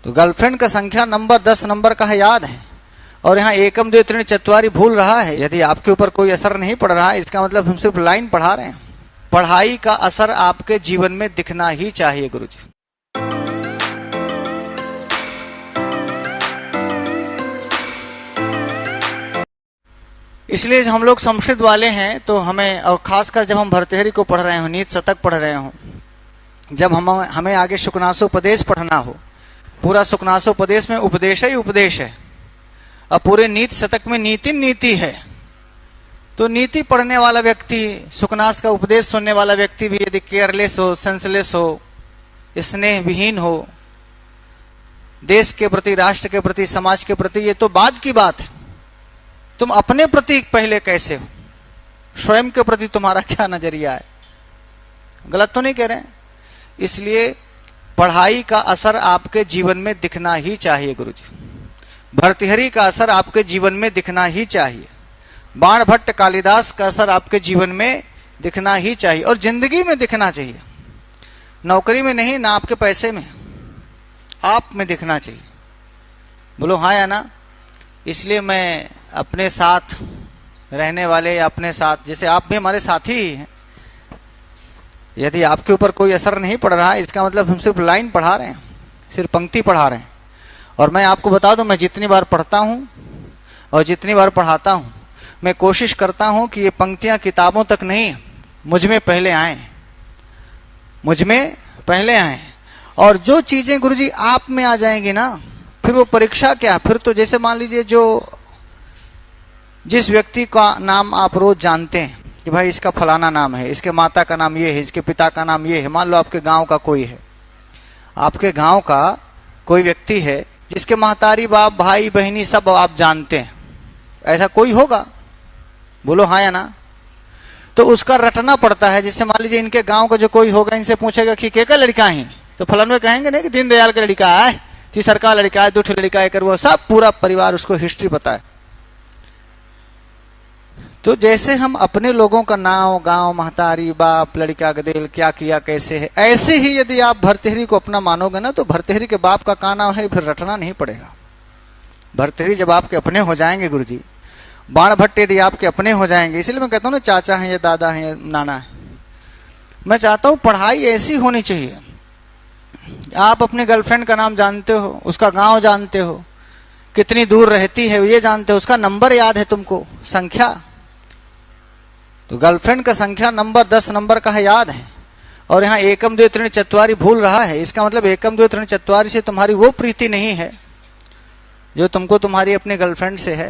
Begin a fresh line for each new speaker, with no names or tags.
तो गर्लफ्रेंड का संख्या नंबर 10 नंबर का है, याद है। और यहाँ एकम द्वे त्रीणि चत्वारि भूल रहा है। यदि आपके ऊपर कोई असर नहीं पड़ रहा है, इसका मतलब हम सिर्फ लाइन पढ़ा रहे हैं। पढ़ाई का असर आपके जीवन में दिखना ही चाहिए गुरुजी। इसलिए हम लोग संस्कृत वाले हैं तो हमें, और खासकर जब हम भर्तृहरि को पढ़ रहे हो, नीत शतक पढ़ रहे हो, जब हमें आगे शुकनासोपदेश पढ़ना हो, पूरा शुकनासोपदेश में उपदेश ही उपदेश है, और पूरे नीत शतक में नीति है। तो नीति पढ़ने वाला व्यक्ति, शुकनास का उपदेश सुनने वाला व्यक्ति भी यदि केयरलेस हो, सेंसलेस हो, स्नेह विहीन हो, देश के प्रति, राष्ट्र के प्रति, समाज के प्रति, ये तो बाद की बात है। तुम अपने प्रति पहले कैसे हो, स्वयं के प्रति तुम्हारा क्या नजरिया है? गलत तो नहीं कह रहे हैं। इसलिए पढ़ाई का असर आपके जीवन में दिखना ही चाहिए गुरुजी। भर्तृहरि का असर आपके जीवन में दिखना ही चाहिए। बाण भट्ट, कालिदास का असर आपके जीवन में दिखना ही चाहिए, और जिंदगी में दिखना चाहिए। नौकरी में नहीं, ना आपके पैसे में, आप में दिखना चाहिए। बोलो हाँ या ना। इसलिए मैं अपने साथ रहने वाले, या अपने साथ, जैसे आप भी हमारे साथी ही हैं, यदि आपके ऊपर कोई असर नहीं पड़ रहा है, इसका मतलब हम सिर्फ लाइन पढ़ा रहे हैं, सिर्फ पंक्ति पढ़ा रहे हैं। और मैं आपको बता दूं, मैं जितनी बार पढ़ता हूं और जितनी बार पढ़ाता हूं, मैं कोशिश करता हूं कि ये पंक्तियां किताबों तक नहीं, मुझ में पहले आए, मुझ में पहले आए। और जो चीजें गुरुजी आप में आ जाएंगी ना, फिर वो परीक्षा क्या, फिर तो जैसे मान लीजिए जिस व्यक्ति का नाम आप रोज जानते हैं कि भाई इसका फलाना नाम है, इसके माता का नाम ये है, इसके पिता का नाम ये है। मान लो आपके गांव का कोई है, आपके गांव का कोई व्यक्ति है जिसके महतारी बाप, भाई बहनी सब आप जानते हैं, ऐसा कोई होगा? बोलो हाँ या ना। तो उसका रटना पड़ता है। जिससे मान लीजिए इनके गांव का जो कोई होगा, इनसे पूछेगा कि के का लड़का है, तो फलन में कहेंगे नहीं कि दीनदयाल का लड़का है, तीसर का लड़का है, दूठ लड़का है, कर वो सब पूरा परिवार उसको हिस्ट्री पता है। तो जैसे हम अपने लोगों का नाम, गांव, महतारी, बाप, लड़का, गदेल, क्या किया, कैसे है, ऐसे ही यदि आप भर्तृहरि को अपना मानोगे ना, तो भर्तृहरि के बाप का क्या नाम है फिर रटना नहीं पड़ेगा। भर्तृहरि जब आपके अपने हो जाएंगे गुरुजी, बाण भट्ट यदि आपके अपने हो जाएंगे, इसलिए मैं कहता हूँ ना, चाचा है या दादा है या नाना है। मैं चाहता हूँ पढ़ाई ऐसी होनी चाहिए, आप अपने गर्लफ्रेंड का नाम जानते हो, उसका गांव जानते हो, कितनी दूर रहती है ये जानते हो, उसका नंबर याद है तुमको, संख्या। तो गर्लफ्रेंड का संख्या नंबर 10 नंबर का है, याद है। और यहाँ एकम द्वे त्रीणि चत्वारि भूल रहा है। इसका मतलब एकम द्वे त्रीणि चत्वारि से तुम्हारी वो प्रीति नहीं है जो तुमको तुम्हारी अपनी गर्लफ्रेंड से है।